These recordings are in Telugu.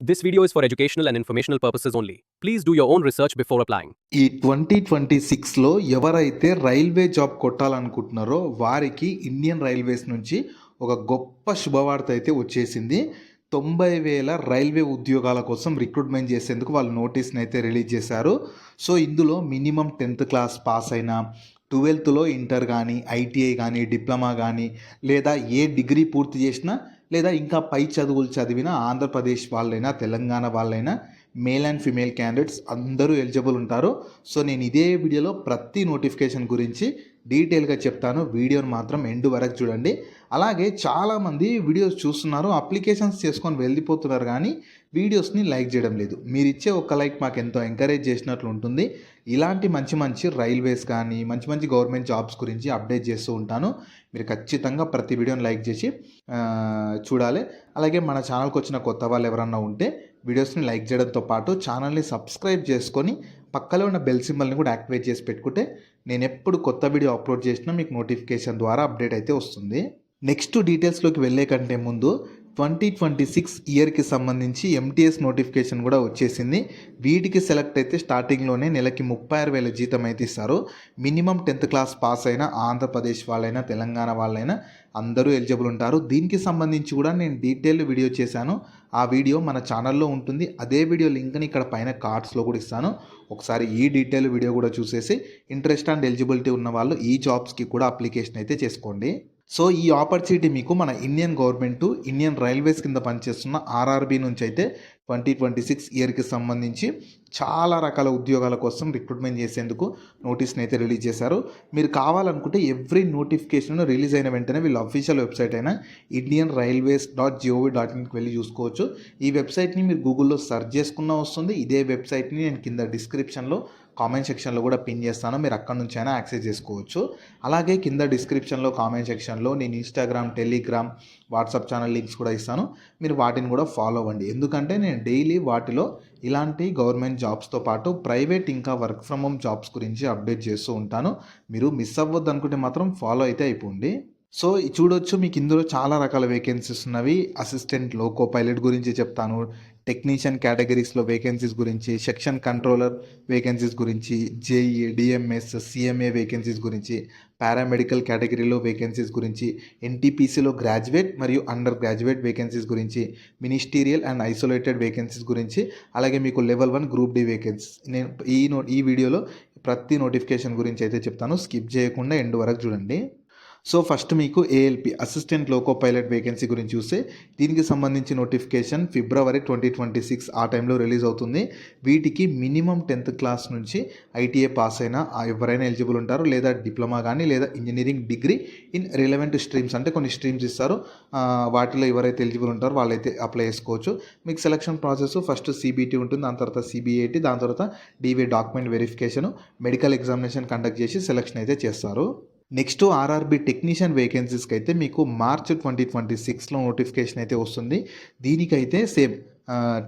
This video is for educational and informational purposes only. Please do your own research before applying. ఈ 2026లో ఎవరైతే రైల్వే జాబ్ కొట్టాలనుకుంటున్నారో వారికి ఇండియన్ రైల్వేస్ నుంచి ఒక గొప్ప శుభవార్త అయితే వచ్చేసింది. 90,000 రైల్వే ఉద్యోగాల కోసం రిక్రూట్మెంట్ చేసేందుకు వాళ్ళు నోటీస్ని అయితే రిలీజ్ చేశారు. సో ఇందులో మినిమం 10th క్లాస్ పాస్ అయినా, 12th ఇంటర్ కానీ, ఐటీఐ కానీ, డిప్లొమా కానీ, లేదా ఏ డిగ్రీ పూర్తి చేసినా, లేదా ఇంకా పై చదువులు చదివిన ఆంధ్రప్రదేశ్ వాళ్ళైనా, తెలంగాణ వాళ్ళైనా, మేల్ అండ్ ఫిమేల్ క్యాండిడేట్స్ అందరూ ఎలిజిబుల్ ఉంటారు. సో నేను ఇదే వీడియోలో ప్రతి నోటిఫికేషన్ గురించి డీటెయిల్గా చెప్తాను. వీడియోని మాత్రం ఎండ్ వరకు చూడండి. అలాగే చాలామంది వీడియోస్ చూస్తున్నారు, అప్లికేషన్స్ చేసుకొని వెళ్ళిపోతున్నారు, కానీ వీడియోస్ని లైక్ చేయడం లేదు. మీరు ఇచ్చే ఒక్క లైక్ మాకు ఎంతో ఎంకరేజ్ చేసినట్లు ఉంటుంది. ఇలాంటి మంచి మంచి రైల్వేస్ కానీ, మంచి మంచి గవర్నమెంట్ జాబ్స్ గురించి అప్డేట్ చేస్తూ ఉంటాను. మీరు ఖచ్చితంగా ప్రతి వీడియోని లైక్ చేసి చూడాలి. అలాగే మన ఛానల్కి వచ్చిన కొత్త వాళ్ళు ఎవరన్నా ఉంటే వీడియోస్ని లైక్ చేయడంతో పాటు ఛానల్ని సబ్స్క్రైబ్ చేసుకొని పక్కలో ఉన్న బెల్ సింబల్ని కూడా యాక్టివేట్ చేసి పెట్టుకుంటే నేను ఎప్పుడు కొత్త వీడియో అప్లోడ్ చేసినా మీకు నోటిఫికేషన్ ద్వారా అప్డేట్ అయితే వస్తుంది. నెక్స్ట్ డీటెయిల్స్లోకి వెళ్ళే కంటే ముందు 2026 ఇయర్కి సంబంధించి ఎంటీఎస్ నోటిఫికేషన్ కూడా వచ్చేసింది. వీటికి సెలెక్ట్ అయితే స్టార్టింగ్లోనే నెలకి 36,000 జీతం అయితే ఇస్తారు. మినిమం 10th క్లాస్ పాస్ అయినా ఆంధ్రప్రదేశ్ వాళ్ళైనా, తెలంగాణ వాళ్ళైనా అందరూ ఎలిజిబుల్ ఉంటారు. దీనికి సంబంధించి కూడా నేను డీటెయిల్ వీడియో చేశాను. ఆ వీడియో మన ఛానల్లో ఉంటుంది. అదే వీడియో లింక్ని ఇక్కడ పైన కార్డ్స్లో కూడా ఇస్తాను. ఒకసారి ఈ డీటెయిల్ వీడియో కూడా చూసేసి ఇంట్రెస్ట్ అండ్ ఎలిజిబిలిటీ ఉన్న వాళ్ళు ఈ జాబ్స్కి కూడా అప్లికేషన్ అయితే చేసుకోండి. సో ఈ ఆపర్చునిటీ మీకు మన ఇండియన్ గవర్నమెంట్, ఇండియన్ రైల్వేస్ కింద పనిచేస్తున్న ఆర్ఆర్బీ నుంచి అయితే 2026 ఇయర్కి సంబంధించి చాలా రకాల ఉద్యోగాల కోసం రిక్రూట్మెంట్ చేసేందుకు నోటీస్ని అయితే రిలీజ్ చేశారు. మీరు కావాలనుకుంటే ఎవ్రీ నోటిఫికేషన్ రిలీజ్ అయిన వెంటనే వీళ్ళ అఫీషియల్ వెబ్సైట్ అయిన indianrailways.gov.inకి వెళ్ళి చూసుకోవచ్చు. ఈ వెబ్సైట్ని మీరు గూగుల్లో సెర్చ్ చేసుకున్నా వస్తుంది. ఇదే వెబ్సైట్ని నేను కింద డిస్క్రిప్షన్లో, కామెంట్ సెక్షన్లో కూడా పిన్ చేస్తాను. మీరు అక్కడ నుంచి అయినా యాక్సెస్ చేసుకోవచ్చు. అలాగే కింద డిస్క్రిప్షన్లో, కామెంట్ సెక్షన్లో నేను Instagram, Telegram, WhatsApp channel links కూడా ఇస్తాను. మీరు వాటిని కూడా ఫాలో అవ్వండి. ఎందుకంటే నేను డైలీ వాటిలో ఇలాంటి గవర్నమెంట్ జాబ్స్తో పాటు ప్రైవేట్ ఇంకా వర్క్ ఫ్రమ్ హోమ్ జాబ్స్ గురించి అప్డేట్ చేస్తూ ఉంటాను. మీరు మిస్ అవ్వద్దు అనుకుంటే మాత్రం ఫాలో అయితే అయిపోండి. సో చూడొచ్చు, మీకు ఇందులో చాలా రకాల వేకెన్సీస్ ఉన్నవి. అసిస్టెంట్ లోకో పైలట్ గురించి చెప్తాను, టెక్నీషియన్ కేటగిరీస్లో వేకెన్సీస్ గురించి, సెక్షన్ కంట్రోలర్ వేకెన్సీస్ గురించి, జేఈ, డిఎంఎస్, సిఎంఏ వేకెన్సీస్ గురించి, పారామెడికల్ కేటగిరీలో వేకెన్సీస్ గురించి, ఎన్టీపీసీలో గ్రాడ్యుయేట్ మరియు అండర్ గ్రాడ్యుయేట్ వేకెన్సీస్ గురించి, మినిస్టీరియల్ అండ్ ఐసోలేటెడ్ వేకెన్సీస్ గురించి, అలాగే మీకు లెవెల్ 1 గ్రూప్ డి వేకెన్సీస్. నేను ఈ వీడియోలో ప్రతి నోటిఫికేషన్ గురించి అయితే చెప్తాను. స్కిప్ చేయకుండా ఎండ్ వరకు చూడండి. సో ఫస్ట్ మీకు ALP, assistant loco pilot vacancy గురించి చూస్తే దీనికి సంబంధించి నోటిఫికేషన్ ఫిబ్రవరి 2026 ఆ టైంలో రిలీజ్ అవుతుంది. వీటికి మినిమం 10th క్లాస్ నుంచి ఐటీఏ పాస్ అయినా ఎవరైనా ఎలిజిబుల్ ఉంటారు, లేదా డిప్లొమా కానీ, లేదా engineering degree in relevant streams, అంటే కొన్ని స్ట్రీమ్స్ ఇస్తారు. వాటిలో ఎవరైతే ఎలిజిబుల్ ఉంటారో వాళ్ళైతే అప్లై చేసుకోవచ్చు. మీకు సెలక్షన్ ప్రాసెస్ ఫస్ట్ సిబిటి ఉంటుంది, దాని తర్వాత సిబిఐటి, దాని తర్వాత DV document verification, medical examination conduct చేసి సెలక్షన్ అయితే చేస్తారు. నెక్స్ట్ ఆర్ఆర్బీ టెక్నీషియన్ వేకెన్సీస్కి అయితే మీకు మార్చ్ 2026లో నోటిఫికేషన్ అయితే వస్తుంది. దీనికైతే సేమ్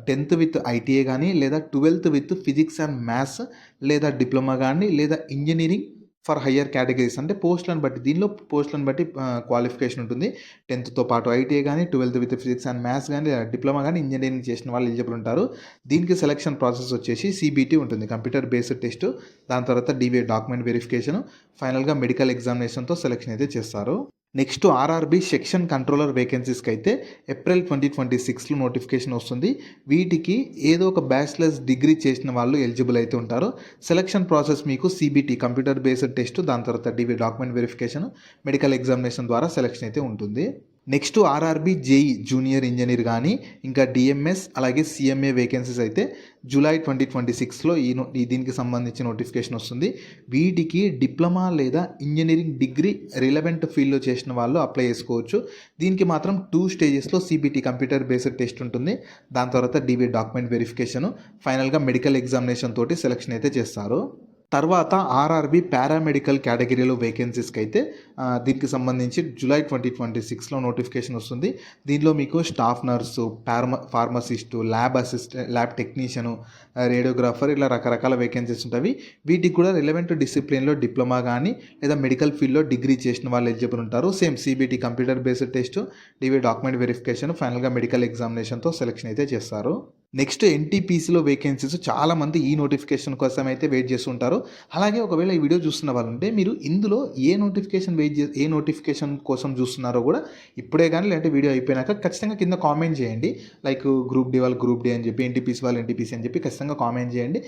10th విత్ ఐటీఏ కానీ, లేదా 12th with physics and maths, లేదా డిప్లొమా కానీ, లేదా ఇంజనీరింగ్ ఫర్ హయ్యర్ కేటగిరీస్, అంటే పోస్టులను బట్టి, దీనిలో పోస్టులను బట్టి క్వాలిఫికేషన్ ఉంటుంది. 10th పాటు ఐటీఐ కానీ, 12th with physics and maths కానీ, డిప్లొమా కానీ, ఇంజనీరింగ్ చేసిన వాళ్ళు ఎలిజిబుల్ ఉంటారు. దీనికి సెలక్షన్ ప్రాసెస్ వచ్చేసి సిబిటి ఉంటుంది, కంప్యూటర్ బేస్డ్ టెస్ట్, దాని తర్వాత డివే డాక్యుమెంట్ వెరిఫికేషన్, ఫైనల్గా మెడికల్ ఎగ్జామినేషన్తో సెలక్షన్ అయితే చేస్తారు. నెక్స్ట్ ఆర్ఆర్బీ సెక్షన్ కంట్రోలర్ వేకెన్సీస్కి అయితే ఏప్రిల్ 2026లో నోటిఫికేషన్ వస్తుంది. వీటికి ఏదో ఒక బ్యాచిలర్స్ డిగ్రీ చేసిన వాళ్ళు ఎలిజిబుల్ అయితే ఉంటారు. సెలక్షన్ ప్రాసెస్ మీకు సిబిటి, కంప్యూటర్ బేస్డ్ టెస్ట్, దాని తర్వాత డివి డాక్యుమెంట్ వెరిఫికేషన్, మెడికల్ ఎగ్జామినేషన్ ద్వారా సెలక్షన్ అయితే ఉంటుంది. Next RRB JEE junior engineer కానీ, ఇంకా డిఎంఎస్, అలాగే సిఎంఏ వేకెన్సీస్ అయితే జూలై 2026లో దీనికి సంబంధించి నోటిఫికేషన్ వస్తుంది. వీటికి డిప్లొమా లేదా ఇంజనీరింగ్ డిగ్రీ రిలవెంట్ ఫీల్డ్లో చేసిన వాళ్ళు అప్లై చేసుకోవచ్చు. దీనికి మాత్రం 2 స్టేజెస్లో సిబిటి, కంప్యూటర్ బేస్డ్ టెస్ట్ ఉంటుంది, దాని తర్వాత డివి డాక్యుమెంట్ వెరిఫికేషన్, ఫైనల్గా మెడికల్ ఎగ్జామినేషన్ తోటి సెలక్షన్ అయితే చేస్తారు. తర్వాత ఆర్ఆర్బీ పారామెడికల్ కేటగిరీలో వేకెన్సీస్కి అయితే దీనికి సంబంధించి జూలై 2026లో నోటిఫికేషన్ వస్తుంది. దీనిలో మీకు staff nurse, pharmacist, lab technician, radiographer, ఇలా రకరకాల వేకెన్సీస్ ఉంటాయి. వీటికి కూడా రిలవెంట్ డిసిప్లిన్లో డిప్లొమా కానీ, లేదా మెడికల్ ఫీల్డ్లో డిగ్రీ చేసిన వాళ్ళు ఎలిజిబుల్ ఉంటారు. Same CBT, computer based test, DV document verification, ఫైనల్గా మెడికల్ ఎగ్జామినేషన్తో సెలక్షన్ అయితే చేస్తారు. నెక్స్ట్ ఎన్టీపీసీలో వేకెన్సీస్ చాలామంది ఈ నోటిఫికేషన్ కోసం అయితే వెయిట్ చేస్తుంటారు. అలాగే ఒకవేళ ఈ వీడియో చూస్తున్న వాళ్ళుంటే మీరు ఇందులో ఏ నోటిఫికేషన్ కోసం చూస్తున్నారో కూడా ఇప్పుడే కానీ లేదంటే వీడియో అయిపోయినాక ఖచ్చితంగా కింద కామెంట్ చేయండి. లైక్ గ్రూప్ డి వాళ్ళు గ్రూప్ డి అని చెప్పి, ఎన్టీపీసీ వాళ్ళు ఎన్టీపీసీ అని చెప్పి ఖచ్చితంగా కామెంట్ చేయండి.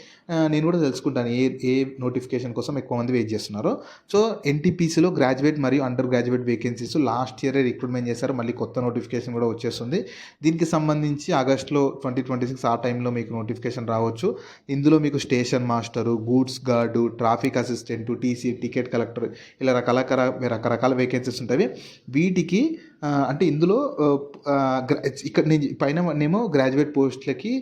నేను కూడా తెలుసుకుంటాను ఏ నోటిఫికేషన్ కోసం ఎక్కువ మంది వెయిట్ చేస్తున్నారో. సో ఎన్టీపీసీలో గ్రాడ్యుయేట్ మరియు అండర్ గ్రాడ్యుయేట్ వేకెన్సీస్ లాస్ట్ ఇయరే రిక్రూట్మెంట్ చేశారు. మళ్ళీ కొత్త నోటిఫికేషన్ కూడా వచ్చేస్తుంది. దీనికి సంబంధించి ఆగస్టులో 2026 ఆ టైంలో మీకు నోటిఫికేషన్ రావచ్చు. ఇందులో మీకు station master, goods guard, traffic assistant, TC, ticket collector ఇలా రకరకాల వేకెన్సీస్ ఉంటాయి. వీటికి అంటే ఇందులో ఇక్కడ నేను పైన గ్రాడ్యుయేట్ పోస్టులకి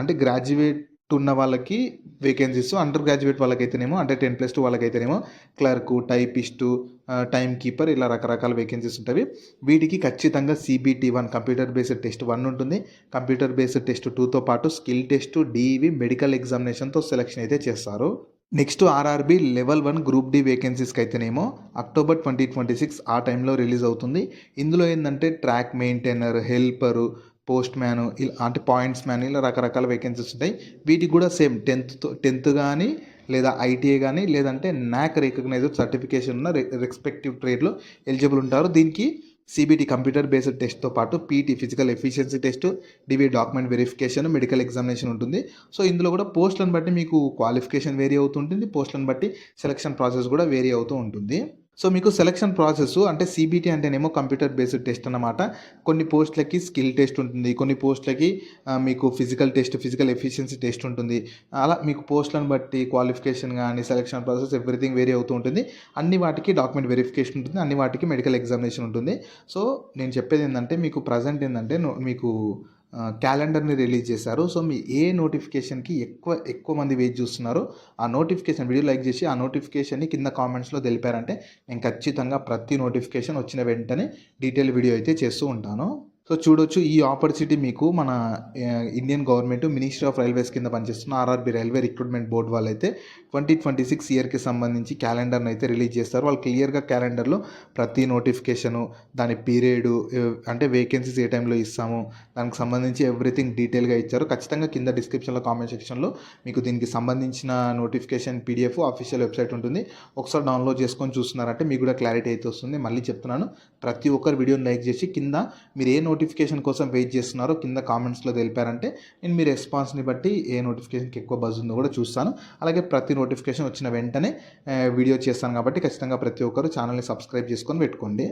అంటే గ్రాడ్యుయేట్ ఉన్న వాళ్ళకి వేకెన్సీస్, అండర్ గ్రాడ్యుయేట్ వాళ్ళకైతేనేమో అంటే 10+2 వాళ్ళకైతేనేమో క్లర్కు, టైపిస్టు, టైం కీపర్ ఇలా రకరకాల వేకెన్సీస్ ఉంటాయి. వీటికి ఖచ్చితంగా CBT1 కంప్యూటర్ బేస్డ్ టెస్ట్ 1 ఉంటుంది. కంప్యూటర్ బేస్డ్ టెస్ట్ 2తో పాటు స్కిల్ టెస్ట్, DV, మెడికల్ ఎగ్జామినేషన్తో సెలెక్షన్ అయితే చేస్తారు. Next RRB level 1 group D వేకెన్సీస్కి అయితేనేమో అక్టోబర్ 2026 ఆ టైంలో రిలీజ్ అవుతుంది. ఇందులో ఏంటంటే track maintainer, helper, post man ఇలా అంటే పాయింట్స్ మ్యాన్ ఇలా రకరకాల వేకెన్సీస్ ఉంటాయి. వీటికి కూడా సేమ్ 10th కానీ లేదా ITA కానీ లేదంటే NAC రికగ్నైజ్డ్ సర్టిఫికేషన్ ఉన్న రెస్పెక్టివ్ ట్రేడ్లో ఎలిజిబుల్ ఉంటారు. దీనికి CBT కంప్యూటర్ బేస్డ్ టెస్ట్తో పాటు PT physical efficiency test, DV document verification, medical examination ఉంటుంది. సో ఇందులో కూడా పోస్టులను బట్టి మీకు క్వాలిఫికేషన్ వేరీ అవుతుంటుంది. పోస్టులను బట్టి సెలక్షన్ ప్రాసెస్ కూడా వేరీ అవుతూ ఉంటుంది. సో మీకు సెలక్షన్ ప్రాసెస్ అంటే CBT అంటేనేమో కంప్యూటర్ బేస్డ్ టెస్ట్ అన్నమాట. కొన్ని పోస్టులకి స్కిల్ టెస్ట్ ఉంటుంది, కొన్ని పోస్టులకి మీకు ఫిజికల్ ఎఫిషియన్సీ టెస్ట్ ఉంటుంది. అలా మీకు పోస్టులను బట్టి క్వాలిఫికేషన్ కానీ సెలక్షన్ ప్రాసెస్ ఎవ్రీథింగ్ వేరీ అవుతూ ఉంటుంది. అన్ని వాటికి డాక్యుమెంట్ వెరిఫికేషన్ ఉంటుంది, అన్ని వాటికి మెడికల్ ఎగ్జామినేషన్ ఉంటుంది. సో నేను చెప్పేది ఏంటంటే మీకు ప్రజెంట్ ఏంటంటే మీకు క్యాలెండర్ని రిలీజ్ చేశారు. సో మీ ఏ నోటిఫికేషన్కి ఎక్కువ మంది వెయిట్ చూస్తున్నారో ఆ నోటిఫికేషన్ వీడియో లైక్ చేసి ఆ నోటిఫికేషన్ని కింద కామెంట్స్లో తెలిపారంటే నేను ఖచ్చితంగా ప్రతి నోటిఫికేషన్ వచ్చిన వెంటనే డీటెయిల్ వీడియో అయితే చేస్తూ ఉంటాను. సో చూడొచ్చు, ఈ ఆపర్చునిటీ మీకు మన Indian government ministry of railways కింద పనిచేస్తున్న ఆర్ఆర్బీ రైల్వే రిక్రూట్మెంట్ బోర్డు వాళ్ళైతే 2026 ఇయర్కి సంబంధించి క్యాలెండర్ని అయితే రిలీజ్ చేస్తారు. వాళ్ళు క్లియర్గా క్యాలెండర్లో ప్రతి నోటిఫికేషను, దాని పీరియడు, అంటే వేకెన్సీస్ ఏ టైంలో ఇస్తాము దానికి సంబంధించి ఎవ్రీథింగ్ డీటెయిల్గా ఇచ్చారు. ఖచ్చితంగా కింద డిస్క్రిప్షన్లో కామెంట్ సెక్షన్లో మీకు దీనికి సంబంధించిన నోటిఫికేషన్ PDF అఫీషియల్ వెబ్సైట్ ఉంటుంది. ఒకసారి డౌన్లోడ్ చేసుకొని చూస్తున్నారంటే మీకు కూడా క్లారిటీ అయితే వస్తుంది. మళ్ళీ చెప్తున్నాను, ప్రతి ఒక్కరు వీడియోని లైక్ చేసి కింద మీరు ఏ నోటిఫికేషన్ కోసం వెయిట్ చేస్తున్నారో కింద కామెంట్స్లో తెలిపారంటే నేను మీ రెస్పాన్స్ని బట్టి ఏ నోటిఫికేషన్కి ఎక్కువ బజ్ ఉందో కూడా చూస్తాను. అలాగే ప్రతి నోటిఫికేషన్ వచ్చిన వెంటనే వీడియో చేస్తాను కాబట్టి ఖచ్చితంగా ప్రతి ఒక్కరు ఛానల్ని సబ్స్క్రైబ్ చేసుకొని పెట్టుకోండి.